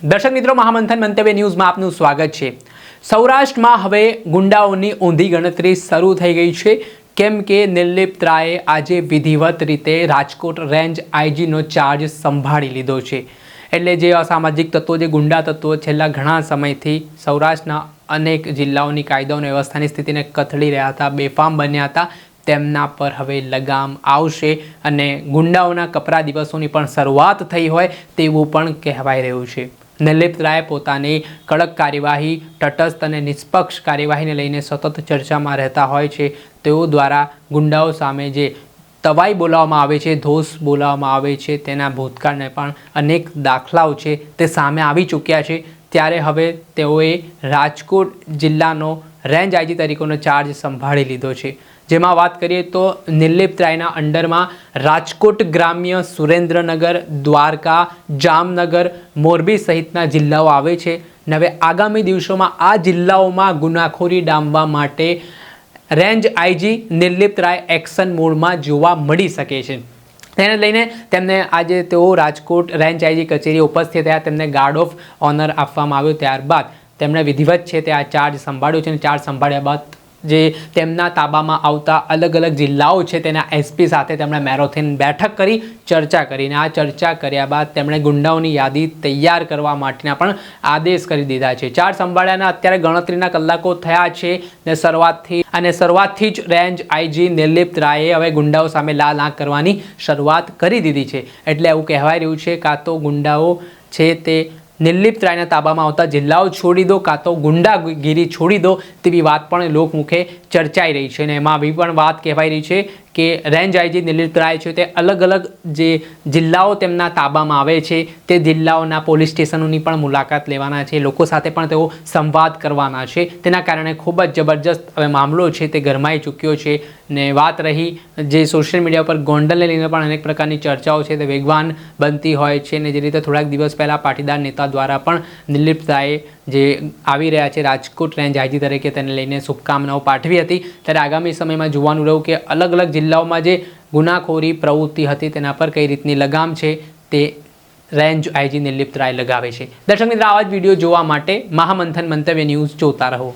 દર્શક મિત્રો, મહામંથન મંતવ્ય ન્યૂઝમાં આપનું સ્વાગત છે। સૌરાષ્ટ્રમાં હવે ગુંડાઓની ઊંધી ગણતરી શરૂ થઈ ગઈ છે, કેમ કે નિર્લિપ્ત રાયે આજે વિધિવત રીતે રાજકોટ રેન્જ આઈજીનો ચાર્જ સંભાળી લીધો છે। એટલે જે અસામાજિક તત્વો, જે ગુંડા તત્વો છેલ્લા ઘણા સમયથી સૌરાષ્ટ્રના અનેક જિલ્લાઓની કાયદો અને વ્યવસ્થાની સ્થિતિને કથળી રહ્યા હતા, બેફામ બન્યા હતા, તેમના પર હવે લગામ આવશે અને ગુંડાઓના કપરા દિવસોની પણ શરૂઆત થઈ હોય તેવું પણ કહેવાઈ રહ્યું છે। નિર્લિપ્ત રાય પોતાની કડક કાર્યવાહી, તટસ્થ અને નિષ્પક્ષ કાર્યવાહીને લઈને સતત ચર્ચામાં રહેતા હોય છે। તેઓ દ્વારા ગુંડાઓ સામે જે તવાઈ બોલાવવામાં આવે છે, ધોષ બોલાવવામાં આવે છે, તેના ભૂતકાળને પણ અનેક દાખલાઓ છે તે સામે આવી ચૂક્યા છે। ત્યારે હવે તેઓએ રાજકોટ જિલ્લાનો રેન્જ આઈજી તરીકેનો ચાર્જ સંભાળી લીધો છે। જેમાં વાત કરીએ તો નિર્લિપ્ત રાયના અંડરમાં રાજકોટ ગ્રામ્ય, સુરેન્દ્રનગર, દ્વારકા, જામનગર, મોરબી સહિતના જિલ્લાઓ આવે છે। હવે આગામી દિવસોમાં આ જિલ્લાઓમાં ગુનાખોરી ડામવા માટે રેન્જ આઈજી નિર્લિપ્ત રાય એક્શન મોડમાં જોવા મળી શકે છે। તેને લઈને તેમને આજે તેઓ રાજકોટ રેન્જ આઈજી કચેરી ઉપસ્થિત થયા, તેમને ગાર્ડ ઓફ ઓનર આપવામાં આવ્યો। ત્યારબાદ તેમણે વિધિવત છે તે આ ચાર્જ સંભાળ્યો છે અને ચાર્જ સંભાળ્યા બાદ જે તેમના તાબામાં આવતા અલગ અલગ જિલ્લાઓ છે તેના એસપી સાથે તેમણે મેરેથોન બેઠક કરી, ચર્ચા કરીને આ ચર્ચા કર્યા બાદ તેમણે ગુંડાઓની યાદી તૈયાર કરવા માટેના પણ આદેશ કરી દીધા છે। ચાર્જ સંભાળ્યાના અત્યારે ગણતરીના કલાકો થયા છે ને શરૂઆતથી જ રેન્જ આઈજી નિર્લિપ્ત રાયે હવે ગુંડાઓ સામે લાલ આંખ કરવાની શરૂઆત કરી દીધી છે। એટલે એવું કહેવાય રહ્યું છે કાં તો ગુંડાઓ છે તે નિર્લિપ્ત રાયના તાબામાં આવતા જિલ્લાઓ છોડી દો, કાં તો ગુંડાગીરી છોડી દો, તેવી વાત પણ લોકમુખે ચર્ચાઈ રહી છે। અને એમાં આવી પણ વાત કહેવાઈ રહી છે કે રેન્જ આઈજી નિર્લિપ્ત રાય છે તે અલગ અલગ જે જિલ્લાઓ તેમના તાબામાં આવે છે તે જિલ્લાઓના પોલીસ સ્ટેશનોની પણ મુલાકાત લેવાના છે, લોકો સાથે પણ તેઓ સંવાદ કરવાના છે। તેના કારણે ખૂબ જ જબરજસ્ત હવે મામલો છે તે ગરમાઈ ચૂક્યો છે। ને વાત રહી જે સોશિયલ મીડિયા પર ગોંડલને લઈને પણ અનેક પ્રકારની ચર્ચાઓ છે તે વેગવાન બનતી હોય છે ને જે રીતે થોડાક દિવસ પહેલાં પાટીદાર નેતા દ્વારા પણ નિર્લિપ્ત રાયે જે આવી રહ્યા છે રાજકોટ રેન્જ આઈજી તરીકે તેને લઈને શુભકામનાઓ પાઠવી હતી। ત્યારે આગામી સમયમાં જોવાનું રહ્યું કે અલગ અલગ જિલ્લાઓમાં જે ગુનાખોરી પ્રવૃત્તિ હતી તેના પર કઈ રીતની લગામ છે તે રેન્જ આઈજી નિર્લિપ્ત રાય લગાવે છે। દર્શક મિત્રો, આવા જ વિડીયો જોવા માટે મહામંથન મંતવ્ય ન્યૂઝ જોતા રહો।